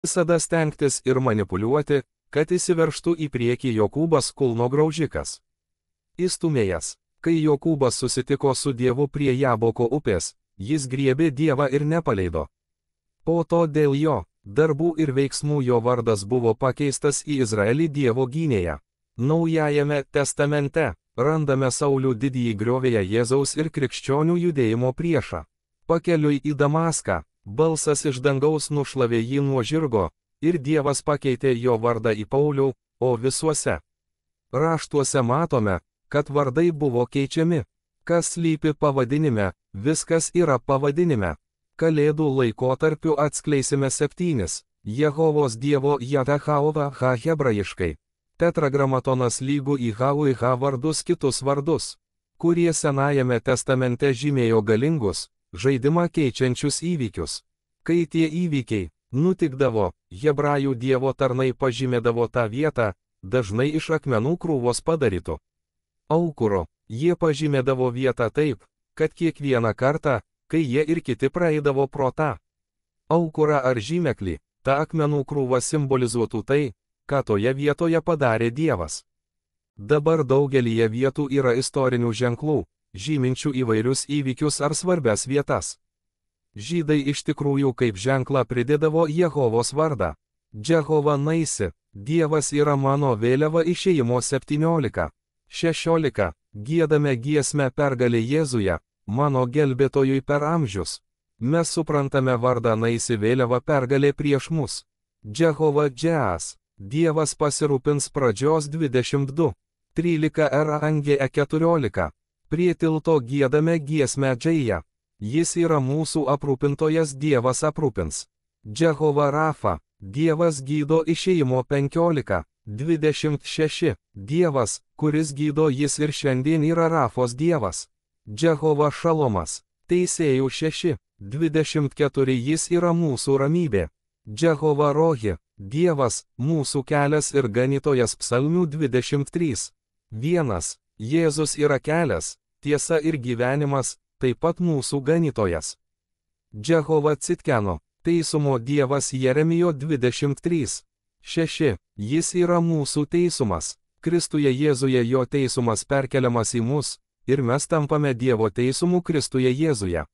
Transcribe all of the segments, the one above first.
visada stengtis ir manipuliuoti, kad įsiveržtų į priekį Jokūbas kulno graužikas. Įstumėjas, kai Jokūbas susitiko su Dievu prie Jaboko upės, jis griebė Dievą ir nepaleido. Po to dėl jo darbų ir veiksmų jo vardas buvo pakeistas į Izraelį Dievo gynėją. Naujajame testamente randame Saulių didįjį griovėją Jėzaus ir krikščionių judėjimo priešą. Pakeliui į Damaską, balsas iš dangaus nušlavė jį nuo žirgo, ir Dievas pakeitė jo vardą į Paulių, o visuose raštuose matome, kad vardai buvo keičiami. Kas slypi pavadinime, viskas yra pavadinime. Kalėdų laikotarpiu atskleisime 7 Jehovos Dievo Jatechauva H hebrajiškai. Tetragramatonas lygų į H vardus kitus vardus, kurie Senajame testamente žymėjo galingus, žaidimą keičiančius įvykius. Kai tie įvykiai nutikdavo, hebrajų Dievo tarnai pažymėdavo tą vietą, dažnai iš akmenų krūvos padarytų aukuro. Jie pažymėdavo vietą taip, kad kiekvieną kartą, kai jie ir kiti praeidavo pro tą aukurą ar žymeklį, ta akmenų krūva simbolizuotų tai, ką toje vietoje padarė Dievas. Dabar daugelyje vietų yra istorinių ženklų, žyminčių įvairius įvykius ar svarbias vietas. Žydai iš tikrųjų kaip ženklą pridėdavo Jehovos vardą. Jehova Naisi, Dievas yra mano vėliava išėjimo 17. 16. Giedame giesmę pergalę Jėzuje, mano gelbėtojui per amžius. Mes suprantame vardą Naisi vėliava pergalė prieš mus. Jehova Džeas, Dievas pasirūpins pradžios 22. 13 Angė 14. Prie tilto giedame giesmę Džeja. Jis yra mūsų aprūpintojas, Dievas aprūpins. Jehova Rafa, Dievas gydo išėjimo 15. 26. Dievas, kuris gydo, jis ir šiandien yra Rafos Dievas. Jehova Šalomas, Teisėjų 6. 24. Jis yra mūsų ramybė. Jehova Rohi, Dievas, mūsų kelias ir ganytojas Psalmių 23. 1. Jėzus yra kelias, tiesa ir gyvenimas, taip pat mūsų ganytojas. Jehova Citkeno, teisumo Dievas Jeremijo 23. 6. Jis yra mūsų teisumas. Kristuje Jėzuje jo teisumas perkeliamas į mus, ir mes tampame Dievo teisumu Kristuje Jėzuje.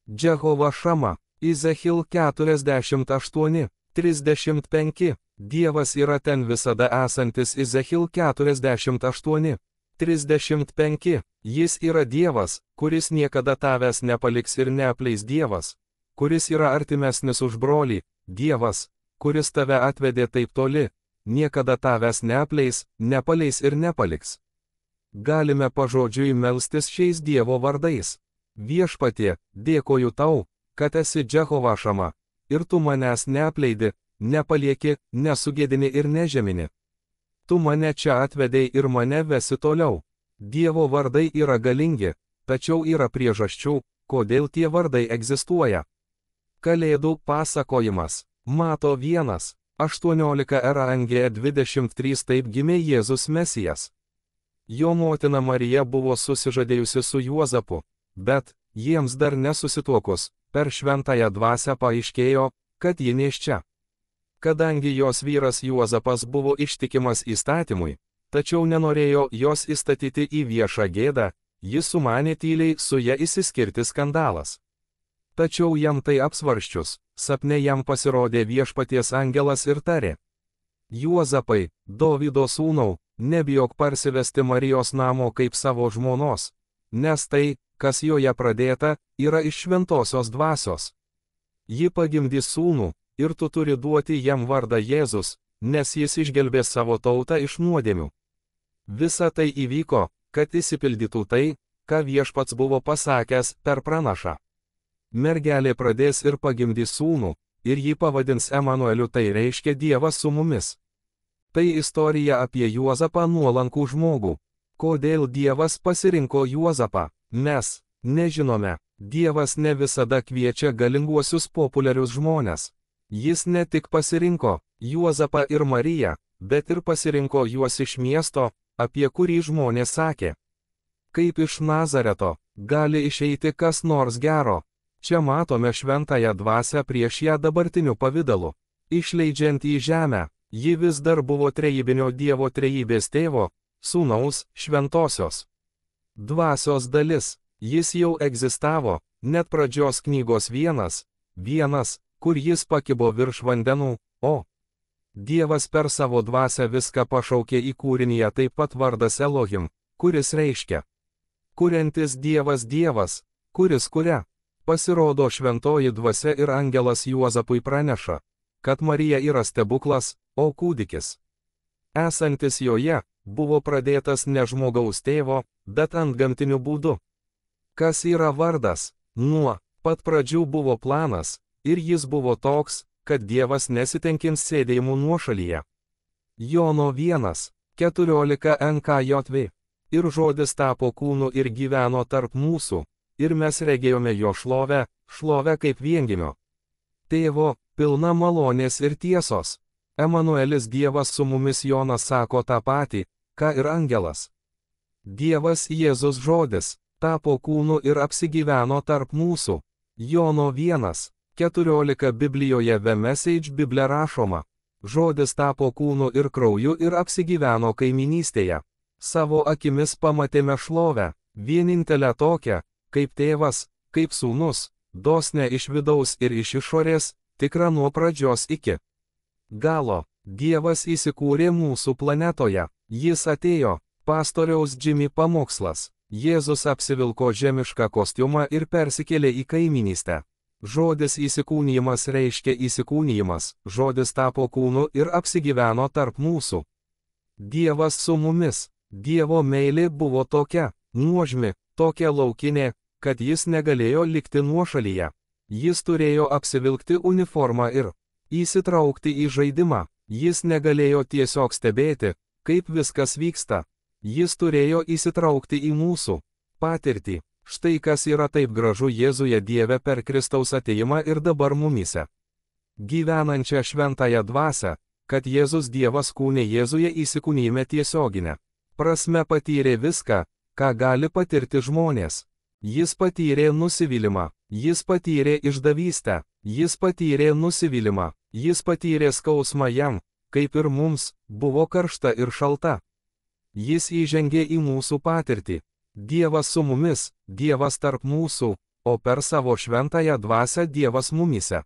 Jehova Šama, Izechil 48. 35. Dievas yra ten visada esantis, Izechil 48. 35. Jis yra Dievas, kuris niekada tavęs nepaliks ir neapleis, Dievas, kuris yra artimesnis už brolį, Dievas, kuris tave atvedė taip toli, niekada tavęs neapleis, nepaleis ir nepaliks. Galime pažodžiui melstis šiais Dievo vardais. Viešpatie, dėkoju tau, kad esi Jehova Šama, ir tu manęs neapleidi, nepalieki, nesugėdini ir nežemini. Tu mane čia atvedei ir mane vesi toliau. Dievo vardai yra galingi, tačiau yra priežasčių, kodėl tie vardai egzistuoja. Kalėdų pasakojimas. Mato 1. 18 Angė 23. Taip gimė Jėzus Mesijas. Jo motina Marija buvo susižadėjusi su Juozapu, bet, jiems dar nesusituokus, per šventąją dvasią paaiškėjo, kad ji nėščia. Kadangi jos vyras Juozapas buvo ištikimas įstatymui, tačiau nenorėjo jos įstatyti į viešą gėdą, jis sumanė tyliai su ja išsiskirti skandalas. Tačiau jam tai apsvarščius, sapne jam pasirodė viešpaties angelas ir tarė: Juozapai, Dovydo sūnau, nebijok parsivesti Marijos namo kaip savo žmonos, nes tai, kas joje pradėta, yra iš šventosios dvasios. Ji pagimdys sūnų, ir tu turi duoti jam vardą Jėzus, nes jis išgelbės savo tautą iš nuodėmių. Visa tai įvyko, kad išsipildytų tai, ką viešpats buvo pasakęs per pranašą. Mergelė pradės ir pagimdys sūnų, ir jį pavadins Emanueliu, tai reiškia Dievas su mumis. Tai istorija apie Juozapą, nuolankų žmogų. Kodėl Dievas pasirinko Juozapą? Mes nežinome. Dievas ne visada kviečia galinguosius populiarius žmones. Jis ne tik pasirinko Juozapą ir Mariją, bet ir pasirinko juos iš miesto, apie kurį žmonės sakė: kaip iš Nazareto gali išeiti kas nors gero. Čia matome šventąją dvasią prieš ją dabartiniu pavidalu. Išleidžiant į žemę, ji vis dar buvo trejybinio Dievo trejybės tėvo, sūnaus, šventosios dvasios dalis. Jis jau egzistavo, net pradžios knygos 1:1, kur jis pakibo virš vandenų, o Dievas per savo dvasią viską pašaukė į kūrinyje, taip pat vardas Elohim, kuris reiškia kuriantis Dievas, kuris kuria. Pasirodo šventoji dvasia ir angelas Juozapui praneša, kad Marija yra stebuklas, o kūdikis esantis joje buvo pradėtas ne žmogaus tėvo, bet antgamtiniu būdu. Kas yra vardas? Nuo pat pradžių buvo planas, ir jis buvo toks, kad Dievas nesitenkins sėdėjimų nuošalyje. Jono 1:14 NKJV. Ir žodis tapo kūnu ir gyveno tarp mūsų, ir mes regėjome jo šlovę, šlovę kaip viengimio tėvo, pilna malonės ir tiesos. Emanuelis Dievas su mumis. Jonas sako tą patį, ką ir angelas. Dievas Jėzus žodis tapo kūnu ir apsigyveno tarp mūsų. Jono 1:14 Biblijoje The Message Bible rašoma. Žodis tapo kūnu ir krauju ir apsigyveno kaiminystėje. Savo akimis pamatėme šlovę, vienintelę tokią, kaip tėvas, kaip sūnus, dosne iš vidaus ir iš išorės, tikra nuo pradžios iki galo. Dievas įsikūrė mūsų planetoje. Jis atėjo, pastoriaus Jimmy pamokslas. Jėzus apsivilko žemišką kostiumą ir persikėlė į kaiminystę. Žodis įsikūnijimas reiškia įsikūnijimas, žodis tapo kūnu ir apsigyveno tarp mūsų. Dievas su mumis. Dievo meilė buvo tokia nuožmi, tokia laukinė, kad jis negalėjo likti nuošalyje. Jis turėjo apsivilkti uniformą ir įsitraukti į žaidimą. Jis negalėjo tiesiog stebėti, kaip viskas vyksta. Jis turėjo įsitraukti į mūsų patirtį. Štai kas yra taip gražu Jėzuje Dieve per Kristaus atėjimą ir dabar mumyse gyvenančią šventąją dvasią, kad Jėzus Dievas kūne Jėzuje įsikūnijime tiesioginę prasme patyrė viską, ką gali patirti žmonės. Jis patyrė nusivylimą, jis patyrė išdavystę, jis patyrė nusivylimą, jis patyrė skausmą jam, kaip ir mums, buvo karšta ir šalta. Jis įžengė į mūsų patirtį. Dievas su mumis, Dievas tarp mūsų, o per savo šventąją dvasią Dievas mumyse.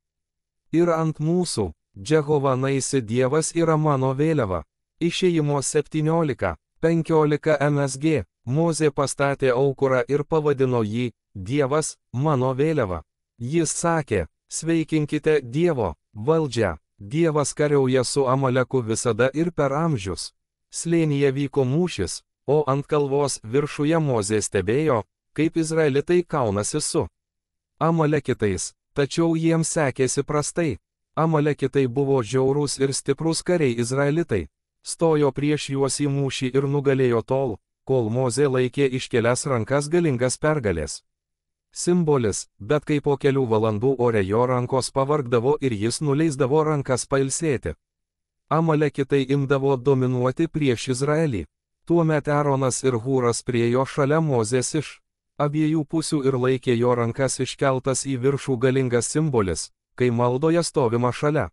Ir ant mūsų, Jehova Naisi Dievas yra mano vėliava. Išėjimo 17:15 MSG. Mozė pastatė aukurą ir pavadino jį Dievas, mano vėliava. Jis sakė, sveikinkite Dievo valdžią. Dievas kariauja su Amaleku visada ir per amžius. Slėnyje vyko mūšis, o ant kalvos viršuje Mozė stebėjo, kaip izraelitai kaunasi su Amalekitais, tačiau jiems sekėsi prastai. Amalekitai buvo žiaurūs ir stiprūs kariai izraelitai. Stojo prieš juos į mūšį ir nugalėjo tol, kol Mozė laikė iškelias rankas galingas pergalės simbolis, bet kai po kelių valandų ore jo rankos pavargdavo ir jis nuleisdavo rankas pailsėti. Amalekitai imdavo dominuoti prieš Izraelį. Tuomet Aaronas ir Hūras priejo šalia Mozės iš abiejų pusių ir laikė jo rankas iškeltas į viršų galingas simbolis, kai maldoje stovima šalia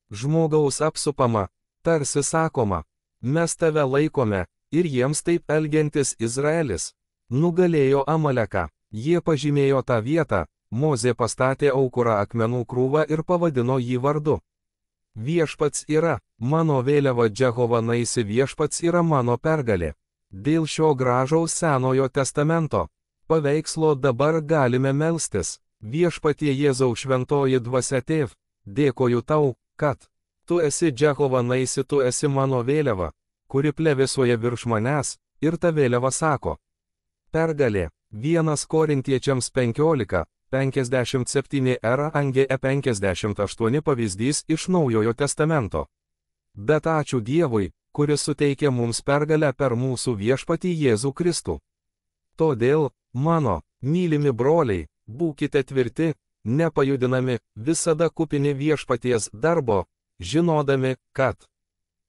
žmogaus apsupama, tarsi sakoma, mes tave laikome, ir jiems taip elgiantis Izraelis nugalėjo Amaleką. Jie pažymėjo tą vietą, Mozė pastatė aukurą akmenų krūvą ir pavadino jį vardu. Viešpats yra mano vėliava, Jehova Naisi viešpats yra mano pergalė. Dėl šio gražaus Senojo testamento paveikslo dabar galime melstis. Viešpatie Jėzau šventoji dvasia tėv, dėkoju tau, kad tu esi Jehova Naisi, tu esi mano vėliava, kuri plevėsuoja virš manęs, ir ta vėliava sako. Pergalė. 1 Korintiečiams 15:57 Angė 58 pavyzdys iš Naujojo testamento. Bet ačiū Dievui, kuris suteikė mums pergalę per mūsų viešpatį Jėzų Kristų. Todėl, mano mylimi broliai, būkite tvirti, nepajudinami, visada kupini viešpaties darbo, žinodami, kad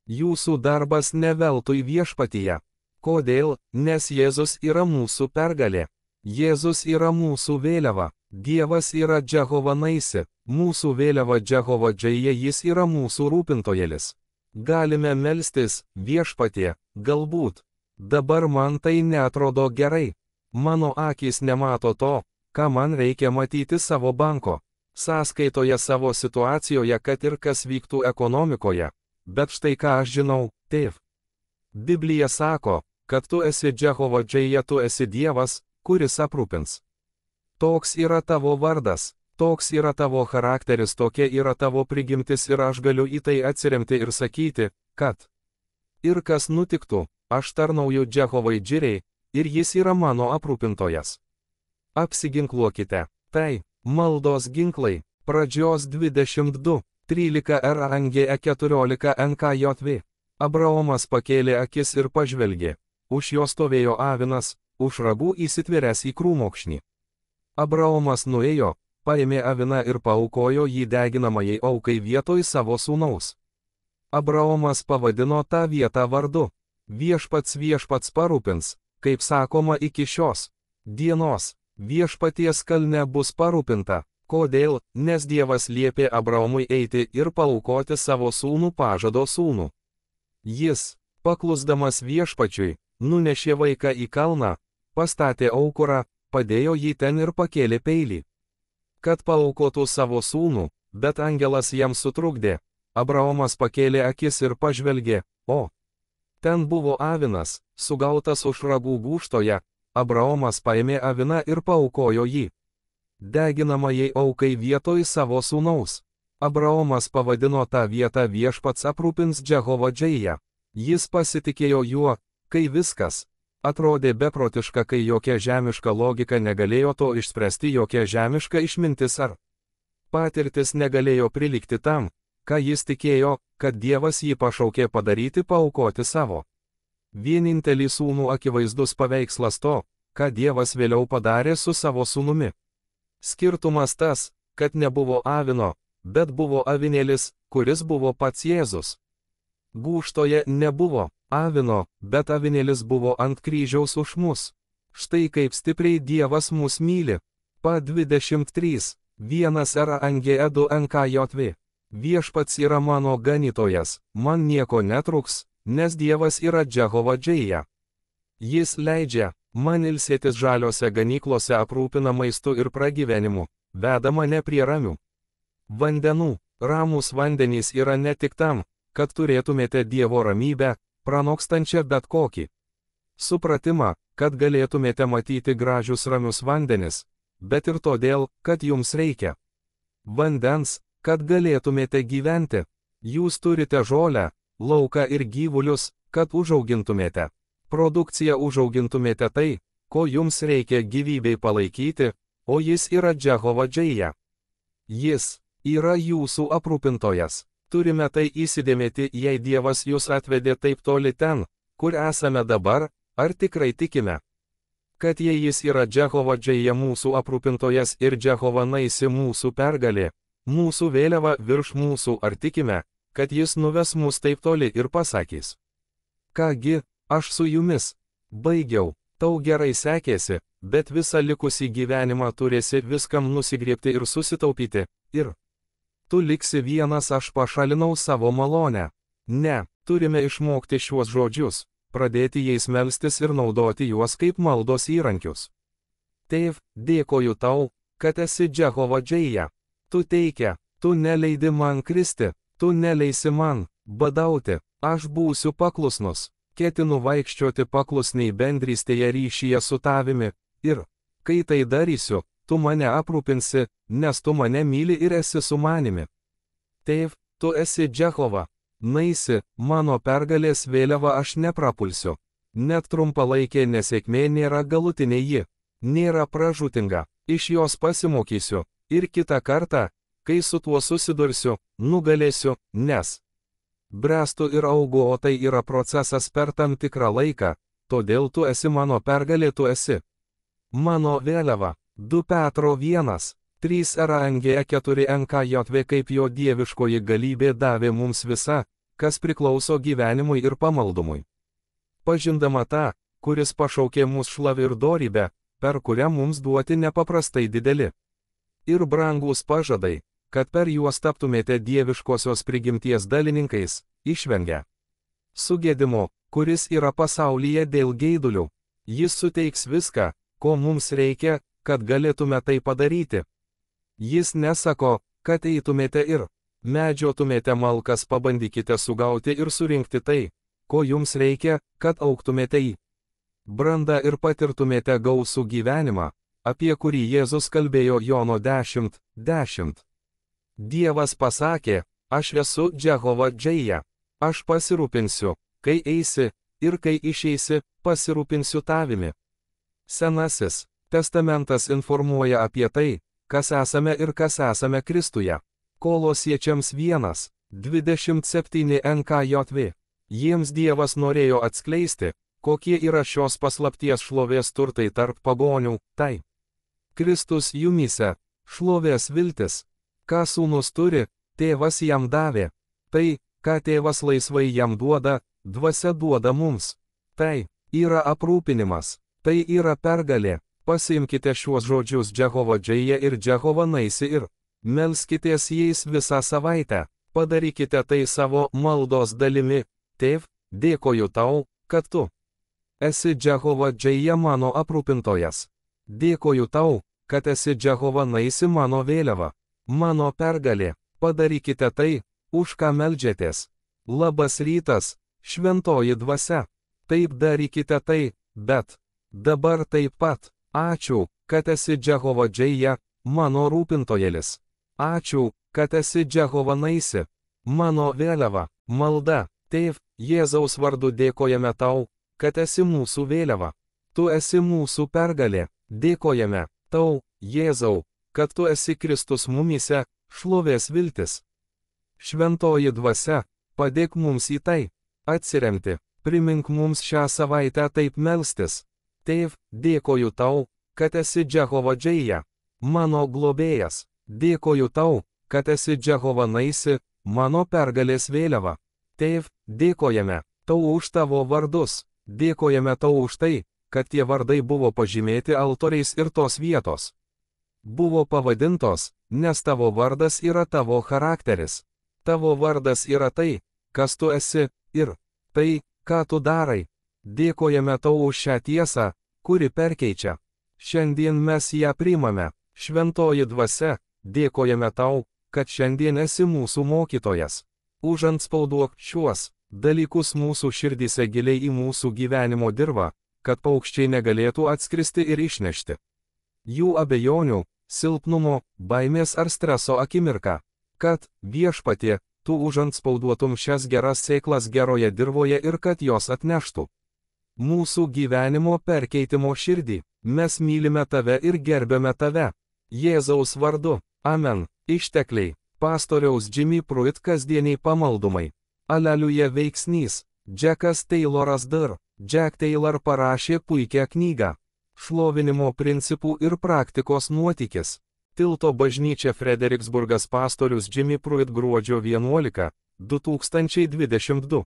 jūsų darbas ne veltui viešpatyje. Kodėl? Nes Jėzus yra mūsų pergalė. Jėzus yra mūsų vėliava. Dievas yra Jehova Naisi, mūsų vėliava Jehova Džaija, jis yra mūsų rūpintojelis. Galime melstis, viešpatie, galbūt. Dabar man tai neatrodo gerai. Mano akys nemato to, ką man reikia matyti savo banko sąskaitoje, savo situacijoje, kad ir kas vyktų ekonomikoje. Bet štai ką aš žinau, tėv. Biblija sako, kad tu esi Jehova Džaija, tu esi Dievas, kuris aprūpins. Toks yra tavo vardas, toks yra tavo charakteris, tokia yra tavo prigimtis ir aš galiu į tai atsiremti ir sakyti, kad ir kas nutiktų, aš tarnauju Jehovai Džiriai, ir jis yra mano aprūpintojas. Apsiginkluokite. Tai maldos ginklai. Pradžios 22:13 RANGE 14 NKJV. Abraomas pakėlė akis ir pažvelgė. Už jo stovėjo avinas, už ragų įsitviręs į krūmokšnį. Abraomas nuėjo, paėmė aviną ir paaukojo jį deginamajai aukai vietoj savo sūnaus. Abraomas pavadino tą vietą vardu. Viešpats parūpins, kaip sakoma iki šios dienos. Viešpaties kalne bus parūpinta. Kodėl? Nes Dievas liepė Abraomui eiti ir paaukoti savo sūnų, pažado sūnų. Jis, paklusdamas viešpačiui, nunešė vaiką į kalną, pastatė aukurą, padėjo jį ten ir pakėlė peilį, kad paaukotų savo sūnų, bet angelas jam sutrukdė. Abraomas pakėlė akis ir pažvelgė, o ten buvo avinas, sugautas už ragų gūžtoje. Abraomas paėmė aviną ir paaukojo jį deginamajai aukai vietoj savo sūnaus. Abraomas pavadino tą vietą Viešpats aprūpins Jehova Džaija. Jis pasitikėjo juo, kai viskas atrodė beprotiška, kai jokia žemiška logika negalėjo to išspręsti, jokia žemiška išmintis ar patirtis negalėjo prilygti tam, ką jis tikėjo, kad Dievas jį pašaukė padaryti, paaukoti savo vienintelį sūnų, akivaizdus paveikslas to, ką Dievas vėliau padarė su savo sūnumi. Skirtumas tas, kad nebuvo avino, bet buvo avinėlis, kuris buvo pats Jėzus. Gūžtoje nebuvo avino, bet avinėlis buvo ant kryžiaus už mus. Štai kaip stipriai Dievas mus myli. Pa 23, 1 RANGE 2 NKJV. Viešpats yra mano ganytojas, man nieko netruks, nes Dievas yra Jehova Džaija. Jis leidžia man ilsėtis žaliose ganyklose, aprūpina maistu ir pragyvenimu, veda mane prie ramių vandenų. Ramūs vandenys yra ne tik tam, kad turėtumėte Dievo ramybę, pranokstančią bet kokį supratimą, kad galėtumėte matyti gražius ramius vandenis, bet ir todėl, kad jums reikia vandens, kad galėtumėte gyventi. Jūs turite žolę, lauką ir gyvulius, kad užaugintumėte produkciją, užaugintumėte tai, ko jums reikia gyvybei palaikyti, o jis yra Jehova Džaija. Jis yra jūsų aprūpintojas. Turime tai įsidėmėti, jei Dievas jūs atvedė taip toli ten, kur esame dabar, ar tikrai tikime, kad jei jis yra Jehova Džaija mūsų aprūpintojas ir Jehova Naisi mūsų pergalė, mūsų vėliava virš mūsų, ar tikime, kad jis nuves mus taip toli ir pasakys: kągi, aš su jumis. Baigiau, tau gerai sekėsi, bet visą likusį gyvenimą turėsi viskam nusigriebti ir susitaupyti, ir tu liksi vienas, aš pašalinau savo malonę. Ne, turime išmokti šiuos žodžius, pradėti jais melstis ir naudoti juos kaip maldos įrankius. Tėv, dėkoju tau, kad esi Jehova Džaija. Tu teikia, tu neleidi man kristi, tu neleisi man badauti, aš būsiu paklusnus. Ketinu vaikščioti paklusniai bendrystėje ryšyje su tavimi, ir, kai tai darysiu, tu mane aprūpinsi, nes tu mane myli ir esi su manimi. Tėv, tu esi Jehova Naisi, mano pergalės vėliava, aš neprapulsiu. Net trumpalaikė nesėkmė nėra galutinė, ji nėra pražūtinga, iš jos pasimokysiu, ir kitą kartą, kai su tuo susidursiu, nugalėsiu, nes bręstu ir augu, o tai yra procesas per tam tikrą laiką, todėl tu esi mano pergalė, tu esi mano vėliava. 2 Petro 1, 3 RANGE 4 NKJV. Kaip jo dieviškoji galybė davė mums visa, kas priklauso gyvenimui ir pamaldumui. Pažindama tą, kuris pašaukė mus šlovę ir dorybę, per kurią mums duoti nepaprastai dideli ir brangūs pažadai, kad per juos taptumėte dieviškosios prigimties dalininkais, išvengia sugėdimo, kuris yra pasaulyje dėl geidulių. Jis suteiks viską, ko mums reikia, kad galėtume tai padaryti. Jis nesako, kad eitumėte ir medžiotumėte malkas, pabandykite sugauti ir surinkti tai, ko jums reikia, kad augtumėte į brandą ir patirtumėte gausų gyvenimą, apie kurį Jėzus kalbėjo Jono 10:10. Dievas pasakė, aš esu Jehova Džeja, aš pasirūpinsiu, kai eisi, ir kai išeisi, pasirūpinsiu tavimi. Senasis testamentas informuoja apie tai, kas esame ir kas esame Kristuje. Kolosiečiams 1:27 NKJV. Jiems Dievas norėjo atskleisti, kokie yra šios paslapties šlovės turtai tarp pagonių, tai Kristus jumyse, šlovės viltis. Ką sūnus turi, tėvas jam davė. Tai, ką tėvas laisvai jam duoda, dvasia duoda mums. Tai yra aprūpinimas, tai yra pergalė. Pasiimkite šiuos žodžius Jehova Džeja ir Jehova Naisi ir melskitės jais visą savaitę. Padarykite tai savo maldos dalimi. Tėv, dėkoju tau, kad tu esi Jehova Džeja mano aprūpintojas. Dėkoju tau, kad esi Jehova Naisi mano vėliava, mano pergalė. Padarykite tai, už ką meldžiatės. Labas rytas, šventoji dvasia. Taip darykite tai, bet dabar taip pat. Ačiū, kad esi Jehova Džeja, mano rūpintojelis. Ačiū, kad esi Jehova Naisi, mano vėliava. Malda. Tėv, Jėzaus vardu dėkojame tau, kad esi mūsų vėliava. Tu esi mūsų pergalė. Dėkojame tau, Jėzau, kad tu esi Kristus mumyse, šlovės viltis. Šventoji dvasia, padėk mums į tai atsiremti. Primink mums šią savaitę taip melstis. Tėv, dėkoju tau, kad esi Jehova Džeja, mano globėjas. Dėkoju tau, kad esi Jehova Naisi, mano pergalės vėliava. Tėv, dėkojame tau už tavo vardus. Dėkojame tau už tai, kad tie vardai buvo pažymėti altoriais ir tos vietos buvo pavadintos, nes tavo vardas yra tavo charakteris. Tavo vardas yra tai, kas tu esi, ir tai, ką tu darai. Dėkojame tau už šią tiesą, kuri perkeičia. Šiandien mes ją priimame. Šventoji dvasia, dėkojame tau, kad šiandien esi mūsų mokytojas. Užantspauduok šiuos dalykus mūsų širdyse giliai į mūsų gyvenimo dirvą, kad paukščiai negalėtų atskristi ir išnešti jų abejonių, silpnumo, baimės ar streso akimirką. Kad, viešpatie, tu užantspauduotum šias geras sėklas geroje dirvoje ir kad jos atneštų mūsų gyvenimo perkeitimo širdį. Mes mylime tave ir gerbiame tave. Jėzaus vardu. Amen. Ištekliai. Pastoriaus Jimmy Pruitt kasdieniai pamaldumai. Aleliuja veiksnys. Jackas Tayloras Dar. Jack Taylor parašė puikią knygą. Šlovinimo principų ir praktikos nuotykis. Tilto bažnyčia Frederiksburgas. Pastorius Jimmy Pruitt gruodžio 11, 2022.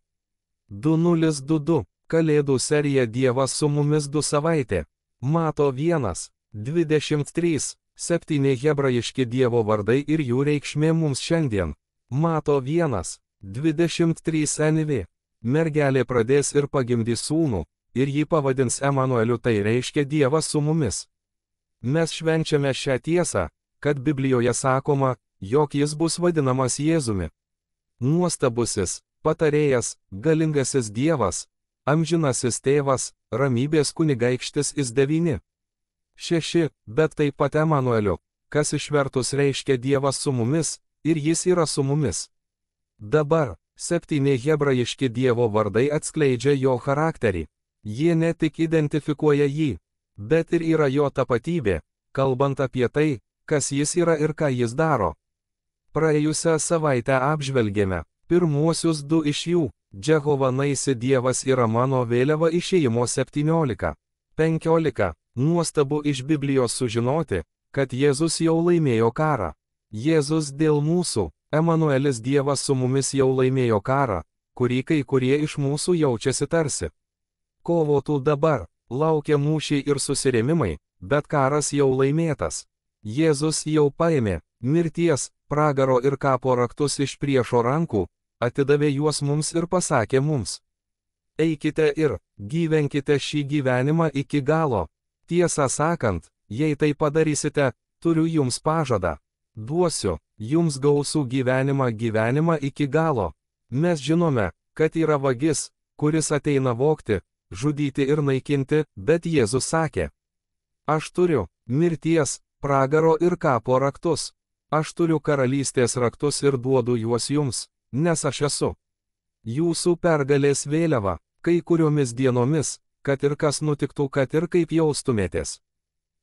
2022. Kalėdų serija Dievas su mumis 2 savaitė. Mato 1:23. 7 hebrajiški Dievo vardai ir jų reikšmė mums šiandien. Mato 1:23 NV. Mergelė pradės ir pagimdys sūnų, ir jį pavadins Emanueliu, tai reiškia Dievas su mumis. Mes švenčiame šią tiesą, kad Biblijoje sakoma, jog jis bus vadinamas Jėzumi. Nuostabusis, patarėjas, galingasis Dievas, amžinasis tėvas, ramybės kunigaikštis is 9:6, bet taip pat Emanueliu, kas išvertus reiškia Dievas su mumis, ir jis yra su mumis. Dabar, 7 hebrajiški Dievo vardai atskleidžia jo charakterį. Jie ne tik identifikuoja jį, bet ir yra jo tapatybė, kalbant apie tai, kas jis yra ir ką jis daro. Praėjusią savaitę apžvelgėme pirmuosius 2 iš jų. Jehova Naisi Dievas yra mano vėliava Išėjimo 17:15. Nuostabu iš Biblijos sužinoti, kad Jėzus jau laimėjo karą. Jėzus dėl mūsų, Emanuelis Dievas su mumis jau laimėjo karą, kurį kai kurie iš mūsų jaučiasi tarsi kovotų dabar, laukia mūšiai ir susirėmimai, bet karas jau laimėtas. Jėzus jau paėmė mirties, pragaro ir kapo raktus iš priešo rankų, atidavė juos mums ir pasakė mums: eikite ir gyvenkite šį gyvenimą iki galo. Tiesą sakant, jei tai padarysite, turiu jums pažadą. Duosiu jums gausų gyvenimą iki galo. Mes žinome, kad yra vagis, kuris ateina vogti, žudyti ir naikinti, bet Jėzus sakė: aš turiu mirties, pragaro ir kapo raktus. Aš turiu karalystės raktus ir duodu juos jums, nes aš esu jūsų pergalės vėliava, kai kuriomis dienomis, kad ir kas nutiktų, kad ir kaip jaustumėtės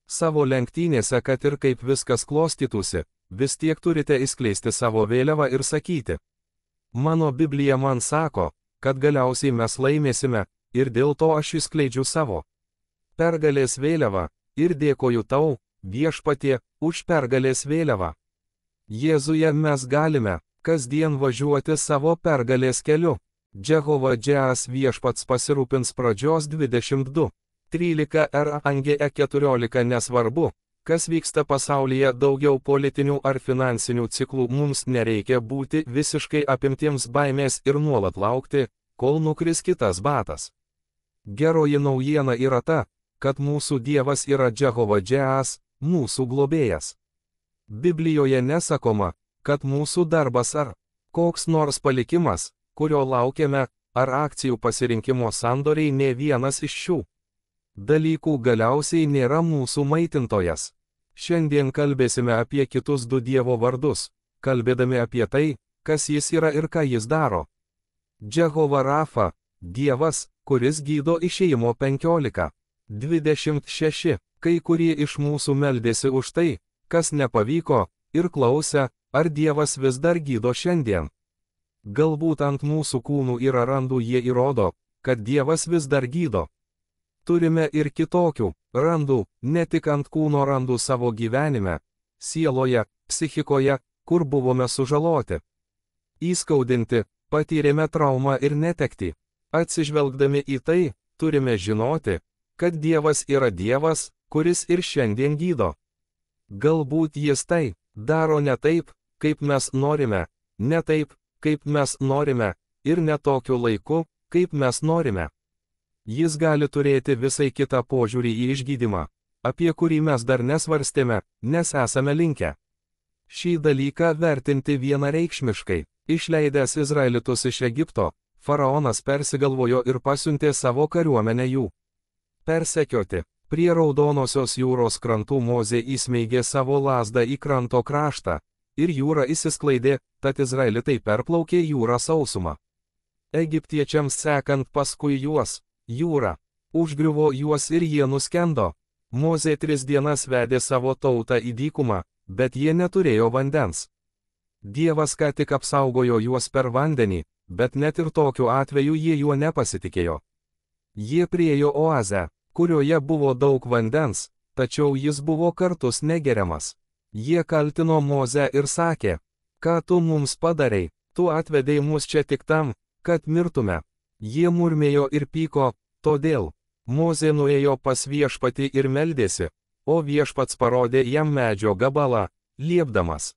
savo lenktynėse, kad ir kaip viskas klostytųsi, vis tiek turite įskleisti savo vėliavą ir sakyti: mano Biblija man sako, kad galiausiai mes laimėsime, ir dėl to aš įskleidžiu savo pergalės vėliavą, ir dėkoju tau, Viešpatie, už pergalės vėliavą. Jėzuje mes galime kasdien važiuoti savo pergalės keliu. Jehova Džias viešpats pasirūpins pradžios 22. 13 RANGE 14 Nesvarbu, kas vyksta pasaulyje, daugiau politinių ar finansinių ciklų, mums nereikia būti visiškai apimtiems baimės ir nuolat laukti, kol nukris kitas batas. Geroji naujiena yra ta, kad mūsų Dievas yra Jehova Džias, mūsų globėjas. Biblijoje nesakoma, kad mūsų darbas ar koks nors palikimas, kurio laukiame, ar akcijų pasirinkimo sandoriai, nė vienas iš šių dalykų galiausiai nėra mūsų maitintojas. Šiandien kalbėsime apie kitus du Dievo vardus, kalbėdami apie tai, kas jis yra ir ką jis daro. Jehova Rafa, Dievas, kuris gydo, Išėjimo 15:26. Kai kurie iš mūsų meldėsi už tai, kas nepavyko, ir klausė, ar Dievas vis dar gydo šiandien. Galbūt ant mūsų kūnų yra randų, jie įrodo, kad Dievas vis dar gydo. Turime ir kitokių randų, ne tik ant kūno randų savo gyvenime, sieloje, psichikoje, kur buvome sužaloti, įskaudinti, patyrėme traumą ir netektį. Atsižvelgdami į tai, turime žinoti, kad Dievas yra Dievas, kuris ir šiandien gydo. Galbūt jis tai daro ne taip, kaip mes norime, ne taip, kaip mes norime, ir ne tokiu laiku, kaip mes norime. Jis gali turėti visai kitą požiūrį į išgydymą, apie kurį mes dar nesvarstėme, nes esame linkę šį dalyką vertinti vienareikšmiškai. Išleidęs Izraelitus iš Egipto, faraonas persigalvojo ir pasiuntė savo kariuomenę jų persekioti. Prie Raudonosios jūros krantų Mozė įsmeigė savo lazdą į kranto kraštą, ir jūra išsisklaidė, tad izraelitai perplaukė jūrą sausumą. Egiptiečiams sekant paskui juos, jūra užgriuvo juos ir jie nuskendo. Mozė 3 dienas vedė savo tautą į dykumą, bet jie neturėjo vandens. Dievas ką tik apsaugojo juos per vandenį, bet net ir tokiu atveju jie juo nepasitikėjo. Jie priėjo oazę, kurioje buvo daug vandens, tačiau jis buvo kartus negeriamas. Jie kaltino Mozę ir sakė: ką tu mums padarei, tu atvedei mus čia tik tam, kad mirtume. Jie murmėjo ir pyko, todėl Mozė nuėjo pas Viešpatį ir meldėsi, o Viešpats parodė jam medžio gabalą, liepdamas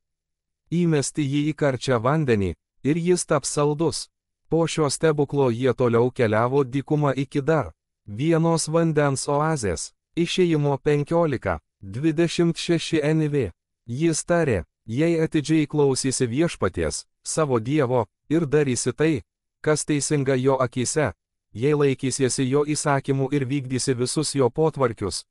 įmesti jį į karčią vandenį, ir jis taps saldus. Po šio stebuklo jie toliau keliavo dykumą iki dar vienos vandens oazės. Išėjimo 15:26 NV. Jis tarė: jei atidžiai klausysi Viešpaties, savo Dievo, ir darysi tai, kas teisinga jo akyse, jei laikysiesi jo įsakymų ir vykdysi visus jo potvarkius,